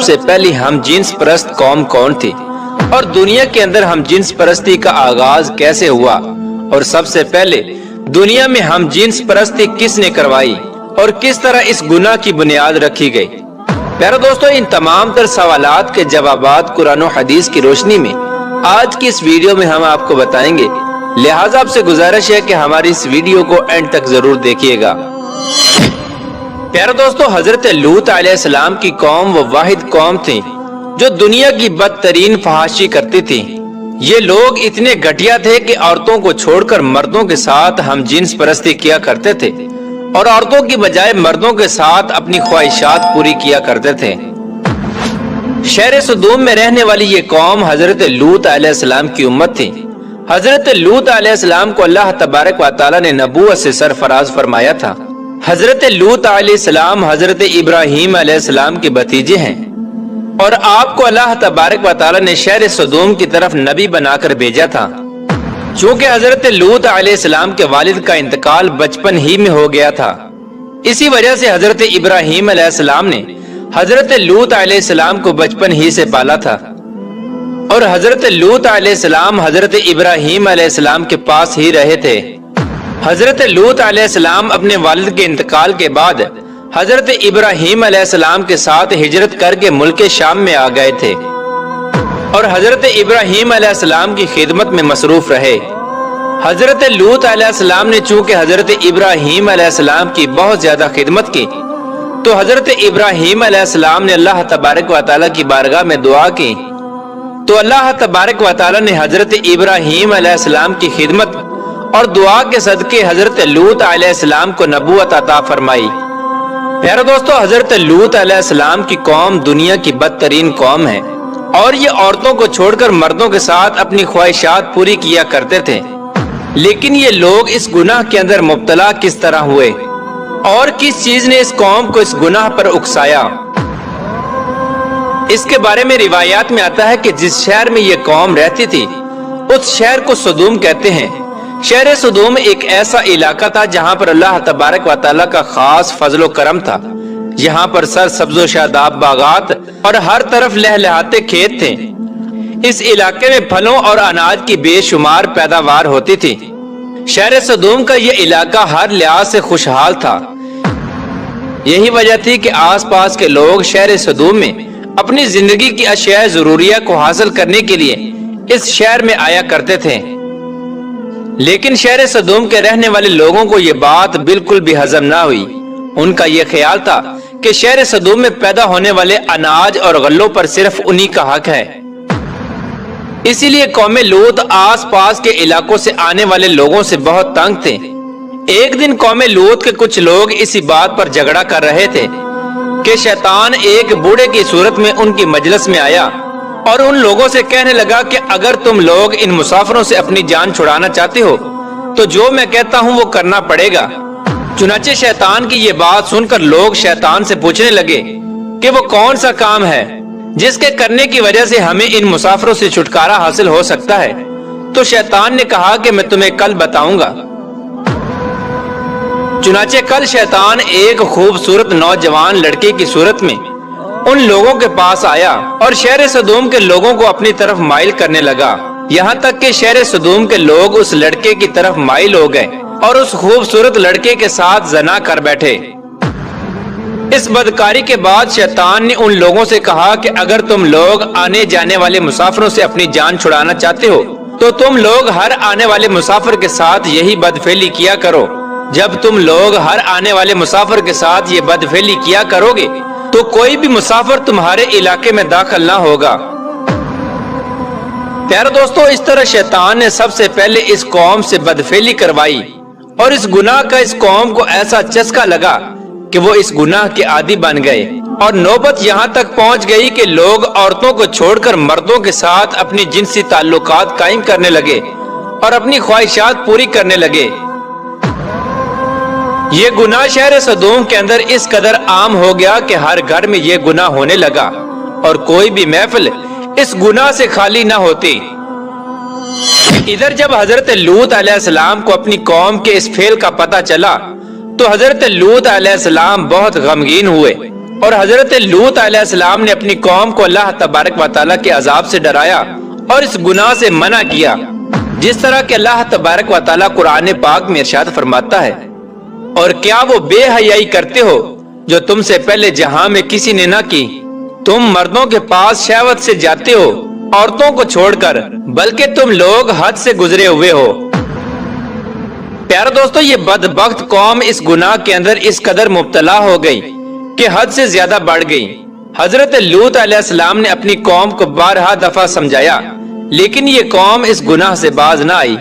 سے پہلی ہم جنس پرست قوم کون تھی اور دنیا کے اندر ہم جنس پرستی کا آغاز کیسے ہوا، اور سب سے پہلے دنیا میں ہم جنس پرستی کس نے کروائی اور کس طرح اس گناہ کی بنیاد رکھی گئی۔ پیارے دوستو، ان تمام تر سوالات کے جوابات قرآن و حدیث کی روشنی میں آج کی اس ویڈیو میں ہم آپ کو بتائیں گے، لہٰذا آپ سے گزارش ہے کہ ہماری اس ویڈیو کو اینڈ تک ضرور دیکھیے گا۔ پیارے دوستو، حضرت لوط علیہ السلام کی قوم وہ واحد قوم تھی جو دنیا کی بدترین فحاشی کرتی تھی۔ یہ لوگ اتنے گھٹیا تھے کہ عورتوں کو چھوڑ کر مردوں کے ساتھ ہم جنس پرستی کیا کرتے تھے اور عورتوں کی بجائے مردوں کے ساتھ اپنی خواہشات پوری کیا کرتے تھے۔ شہر سدوم میں رہنے والی یہ قوم حضرت لوط علیہ السلام کی امت تھی۔ حضرت لوط علیہ السلام کو اللہ تبارک و تعالی نے نبوت سے سرفراز فرمایا تھا۔ حضرت لوط علیہ السلام حضرت ابراہیم علیہ السلام کے بھتیجے ہیں اور آپ کو اللہ تبارک و تعالی نے شہر سدوم کی طرف نبی بنا کر بھیجا تھا۔ چونکہ حضرت لوط علیہ السلام کے والد کا انتقال بچپن ہی میں ہو گیا تھا، اسی وجہ سے حضرت ابراہیم علیہ السلام نے حضرت لوط علیہ السلام کو بچپن ہی سے پالا تھا، اور حضرت لوط علیہ السلام حضرت ابراہیم علیہ السلام کے پاس ہی رہے تھے۔ حضرت لوط علیہ السلام اپنے والد کے انتقال کے بعد حضرت ابراہیم علیہ السلام کے ساتھ ہجرت کر کے ملک شام میں آ گئے تھے اور حضرت ابراہیم علیہ السلام کی خدمت میں مصروف رہے۔ حضرت لوط علیہ السلام نے چونکہ حضرت ابراہیم علیہ السلام کی بہت زیادہ خدمت کی تو حضرت ابراہیم علیہ السلام نے اللہ تبارک و تعالیٰ کی بارگاہ میں دعا کی تو اللہ تبارک و تعالیٰ نے حضرت ابراہیم علیہ السلام کی خدمت اور دعا کے صدقے حضرت لوط علیہ السلام کو نبوت عطا فرمائی۔ پیارے دوستو، حضرت لوط علیہ السلام کی قوم دنیا کی بدترین قوم ہے اور یہ عورتوں کو چھوڑ کر مردوں کے ساتھ اپنی خواہشات پوری کیا کرتے تھے۔ لیکن یہ لوگ اس گناہ کے اندر مبتلا کس طرح ہوئے اور کس چیز نے اس قوم کو اس گناہ پر اکسایا؟ اس کے بارے میں روایات میں آتا ہے کہ جس شہر میں یہ قوم رہتی تھی اس شہر کو سدوم کہتے ہیں۔ شہر سدوم ایک ایسا علاقہ تھا جہاں پر اللہ تبارک و تعالیٰ کا خاص فضل و کرم تھا۔ یہاں پر سرسبز و شاداب باغات اور ہر طرف لہلہاتے کھیت تھے۔ اس علاقے میں پھلوں اور اناج کی بے شمار پیداوار ہوتی تھی۔ شہر سدوم کا یہ علاقہ ہر لحاظ سے خوشحال تھا۔ یہی وجہ تھی کہ آس پاس کے لوگ شہر سدوم میں اپنی زندگی کی اشیاء ضروریہ کو حاصل کرنے کے لیے اس شہر میں آیا کرتے تھے۔ لیکن شہر سدوم کے رہنے والے لوگوں کو یہ بات بالکل بھی ہضم نہ ہوئی۔ ان کا یہ خیال تھا کہ شہر سدوم میں پیدا ہونے والے اناج اور غلوں پر صرف انہی کا حق ہے۔ اسی لیے قوم لوط آس پاس کے علاقوں سے آنے والے لوگوں سے بہت تنگ تھے۔ ایک دن قوم لوط کے کچھ لوگ اسی بات پر جھگڑا کر رہے تھے کہ شیطان ایک بوڑھے کی صورت میں ان کی مجلس میں آیا اور ان لوگوں سے کہنے لگا کہ اگر تم لوگ ان مسافروں سے اپنی جان چھڑانا چاہتے ہو تو جو میں کہتا ہوں وہ کرنا پڑے گا۔ چنانچہ شیطان کی یہ بات سن کر لوگ شیطان سے پوچھنے لگے کہ وہ کون سا کام ہے جس کے کرنے کی وجہ سے ہمیں ان مسافروں سے چھٹکارا حاصل ہو سکتا ہے۔ تو شیطان نے کہا کہ میں تمہیں کل بتاؤں گا۔ چنانچہ کل شیطان ایک خوبصورت نوجوان لڑکے کی صورت میں ان لوگوں کے پاس آیا اور شہر سدوم کے لوگوں کو اپنی طرف مائل کرنے لگا، یہاں تک کہ شہر سدوم کے لوگ اس لڑکے کی طرف مائل ہو گئے اور اس خوبصورت لڑکے کے ساتھ زنا کر بیٹھے۔ اس بدکاری کے بعد شیطان نے ان لوگوں سے کہا کہ اگر تم لوگ آنے جانے والے مسافروں سے اپنی جان چھڑانا چاہتے ہو تو تم لوگ ہر آنے والے مسافر کے ساتھ یہی بدفعلی کیا کرو۔ جب تم لوگ ہر آنے والے مسافر کے ساتھ یہ بدفعلی کیا کرو گے تو کوئی بھی مسافر تمہارے علاقے میں داخل نہ ہوگا۔ پیارے دوستو، اس طرح شیطان نے سب سے پہلے اس قوم سے بدفعلی کروائی اور اس گناہ کا اس قوم کو ایسا چسکا لگا کہ وہ اس گناہ کے عادی بن گئے اور نوبت یہاں تک پہنچ گئی کہ لوگ عورتوں کو چھوڑ کر مردوں کے ساتھ اپنی جنسی تعلقات قائم کرنے لگے اور اپنی خواہشات پوری کرنے لگے۔ یہ گناہ شہر سدوم کے اندر اس قدر عام ہو گیا کہ ہر گھر میں یہ گناہ ہونے لگا اور کوئی بھی محفل اس گناہ سے خالی نہ ہوتی۔ ادھر جب حضرت لوط علیہ السلام کو اپنی قوم کے اس فعل کا پتہ چلا تو حضرت لوط علیہ السلام بہت غمگین ہوئے اور حضرت لوط علیہ السلام نے اپنی قوم کو اللہ تبارک و تعالیٰ کے عذاب سے ڈرایا اور اس گناہ سے منع کیا، جس طرح کہ اللہ تبارک و تعالیٰ قرآن پاک میں ارشاد فرماتا ہے، اور کیا وہ بے حیائی کرتے ہو جو تم سے پہلے جہاں میں کسی نے نہ کی؟ تم مردوں کے پاس شہوت سے جاتے ہو عورتوں کو چھوڑ کر، بلکہ تم لوگ حد سے گزرے ہوئے ہو۔ پیارے دوستو، یہ بدبخت قوم اس گناہ کے اندر اس قدر مبتلا ہو گئی کہ حد سے زیادہ بڑھ گئی۔ حضرت لوط علیہ السلام نے اپنی قوم کو بارہا دفعہ سمجھایا، لیکن یہ قوم اس گناہ سے باز نہ آئی۔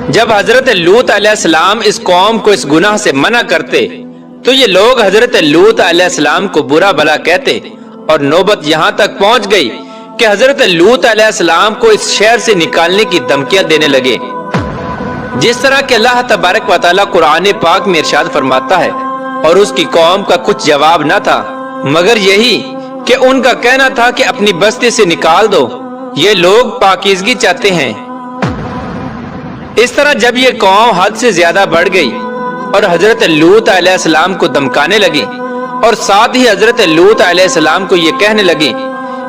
جب حضرت لوط علیہ السلام اس قوم کو اس گناہ سے منع کرتے تو یہ لوگ حضرت لوط علیہ السلام کو برا بھلا کہتے، اور نوبت یہاں تک پہنچ گئی کہ حضرت لوط علیہ السلام کو اس شہر سے نکالنے کی دھمکیاں دینے لگے، جس طرح کہ اللہ تبارک و تعالیٰ قرآن پاک میں ارشاد فرماتا ہے، اور اس کی قوم کا کچھ جواب نہ تھا مگر یہی کہ ان کا کہنا تھا کہ اپنی بستی سے نکال دو، یہ لوگ پاکیزگی چاہتے ہیں۔ اس طرح جب یہ قوم حد سے زیادہ بڑھ گئی اور حضرت لوط علیہ السلام کو دھمکانے لگی، اور ساتھ ہی حضرت لوط علیہ السلام کو یہ کہنے لگی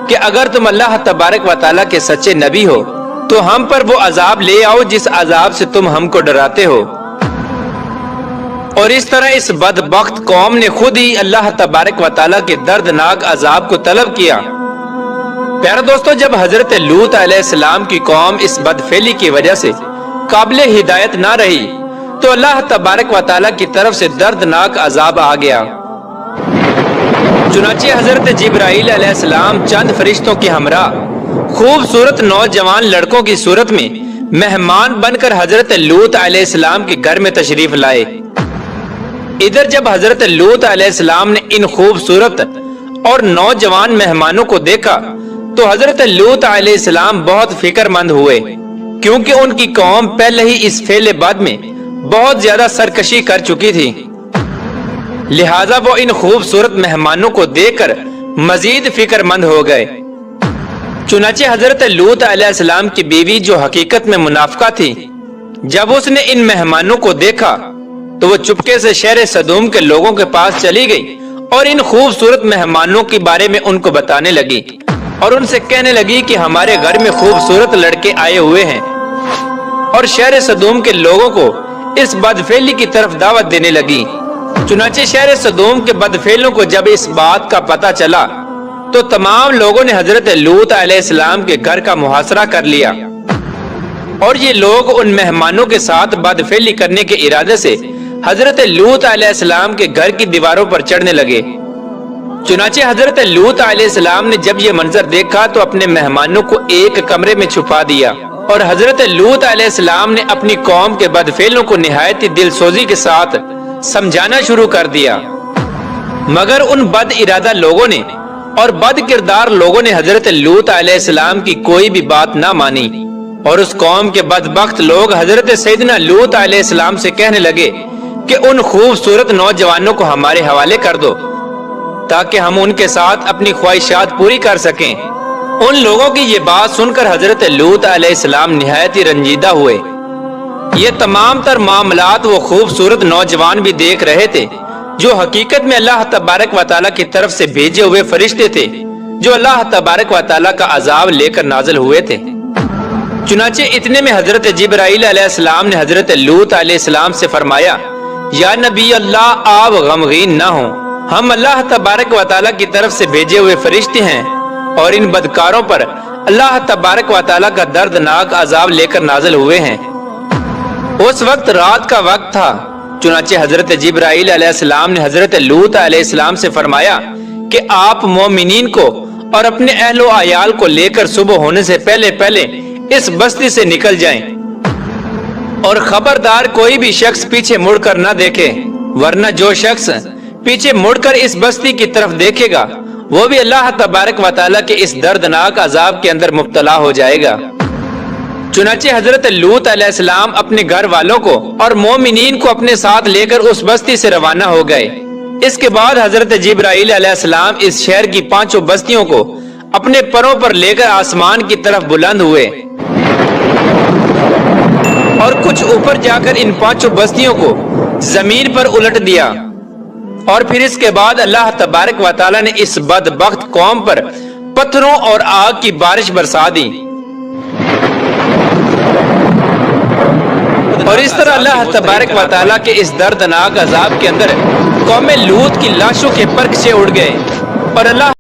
کہ اگر تم اللہ تبارک و تعالیٰ کے سچے نبی ہو تو ہم پر وہ عذاب لے آؤ جس عذاب سے تم ہم کو ڈراتے ہو، اور اس طرح اس بدبخت قوم نے خود ہی اللہ تبارک و تعالیٰ کے دردناک عذاب کو طلب کیا۔ پیارے دوستو، جب حضرت لوط علیہ السلام کی قوم اس بدفعلی کی وجہ سے قابل ہدایت نہ رہی تو اللہ تبارک و تعالیٰ کی طرف سے دردناک عذاب آ گیا۔ چنانچہ حضرت جبرائیل علیہ السلام چند فرشتوں کے ہمراہ خوبصورت نوجوان لڑکوں کی صورت میں مہمان بن کر حضرت لوط علیہ السلام کے گھر میں تشریف لائے۔ ادھر جب حضرت لوط علیہ السلام نے ان خوبصورت اور نوجوان مہمانوں کو دیکھا تو حضرت لوط علیہ السلام بہت فکر مند ہوئے، کیونکہ ان کی قوم پہلے ہی اس فعل بد میں بہت زیادہ سرکشی کر چکی تھی، لہذا وہ ان خوبصورت مہمانوں کو دیکھ کر مزید فکر مند ہو گئے۔ چنانچہ حضرت لوط علیہ السلام کی بیوی جو حقیقت میں منافقہ تھی، جب اس نے ان مہمانوں کو دیکھا تو وہ چپکے سے شہر سدوم کے لوگوں کے پاس چلی گئی اور ان خوبصورت مہمانوں کے بارے میں ان کو بتانے لگی، اور ان سے کہنے لگی کہ ہمارے گھر میں خوبصورت لڑکے آئے ہوئے ہیں، اور شہر سدوم کے لوگوں کو اس بدفعلی کی طرف دعوت دینے لگی۔ چنانچہ شہر سدوم کے بدفعلوں کو جب اس بات کا پتہ چلا تو تمام لوگوں نے حضرت لوط علیہ السلام کے گھر کا محاصرہ کر لیا، اور یہ لوگ ان مہمانوں کے ساتھ بدفعلی کرنے کے ارادے سے حضرت لوط علیہ السلام کے گھر کی دیواروں پر چڑھنے لگے۔ چنانچہ حضرت لوط علیہ السلام نے جب یہ منظر دیکھا تو اپنے مہمانوں کو ایک کمرے میں چھپا دیا، اور حضرت لوط علیہ السلام نے اپنی قوم کے بدفعلوں کو نہایت ہی دل سوزی کے ساتھ سمجھانا شروع کر دیا، مگر ان بد ارادہ لوگوں نے اور بد کردار لوگوں نے حضرت لوط علیہ السلام کی کوئی بھی بات نہ مانی، اور اس قوم کے بدبخت لوگ حضرت سیدنا لوط علیہ السلام سے کہنے لگے کہ ان خوبصورت نوجوانوں کو ہمارے حوالے کر دو تاکہ ہم ان کے ساتھ اپنی خواہشات پوری کر سکیں۔ ان لوگوں کی یہ بات سن کر حضرت لوط علیہ السلام نہایت ہی رنجیدہ ہوئے۔ یہ تمام تر معاملات وہ خوبصورت نوجوان بھی دیکھ رہے تھے جو حقیقت میں اللہ تبارک و تعالیٰ کی طرف سے بھیجے ہوئے فرشتے تھے، جو اللہ تبارک و تعالیٰ کا عذاب لے کر نازل ہوئے تھے۔ چنانچہ اتنے میں حضرت جبرائیل علیہ السلام نے حضرت لوط علیہ السلام سے فرمایا، یا نبی اللہ، آپ غمگین نہ ہوں، ہم اللہ تبارک و تعالیٰ کی طرف سے بھیجے ہوئے فرشتے ہیں، اور ان بدکاروں پر اللہ تبارک و تعالیٰ کا دردناک عذاب لے کر نازل ہوئے ہیں۔ اس وقت رات کا وقت تھا، چنانچہ حضرت جبرائیل علیہ السلام نے حضرت لوط علیہ السلام سے فرمایا کہ آپ مومنین کو اور اپنے اہل و عیال کو لے کر صبح ہونے سے پہلے پہلے اس بستی سے نکل جائیں، اور خبردار کوئی بھی شخص پیچھے مڑ کر نہ دیکھے، ورنہ جو شخص پیچھے مڑ کر اس بستی کی طرف دیکھے گا وہ بھی اللہ تبارک و تعالیٰ کے اس دردناک عذاب کے اندر مبتلا ہو جائے گا۔ چنانچہ حضرت لوط علیہ السلام اپنے گھر والوں کو اور مومنین کو اپنے ساتھ لے کر اس بستی سے روانہ ہو گئے۔ اس کے بعد حضرت جبرائیل علیہ السلام اس شہر کی 5 بستیوں کو اپنے پروں پر لے کر آسمان کی طرف بلند ہوئے، اور کچھ اوپر جا کر ان 5 بستیوں کو زمین پر الٹ دیا، اور پھر اس کے بعد اللہ تبارک و تعالی نے اس بدبخت قوم پر پتھروں اور آگ کی بارش برسا دی، اور اس طرح اللہ تبارک و تعالیٰ کے اس دردناک عذاب کے اندر قوم لوط کی لاشوں کے پرکشے اڑ گئے، اور اللہ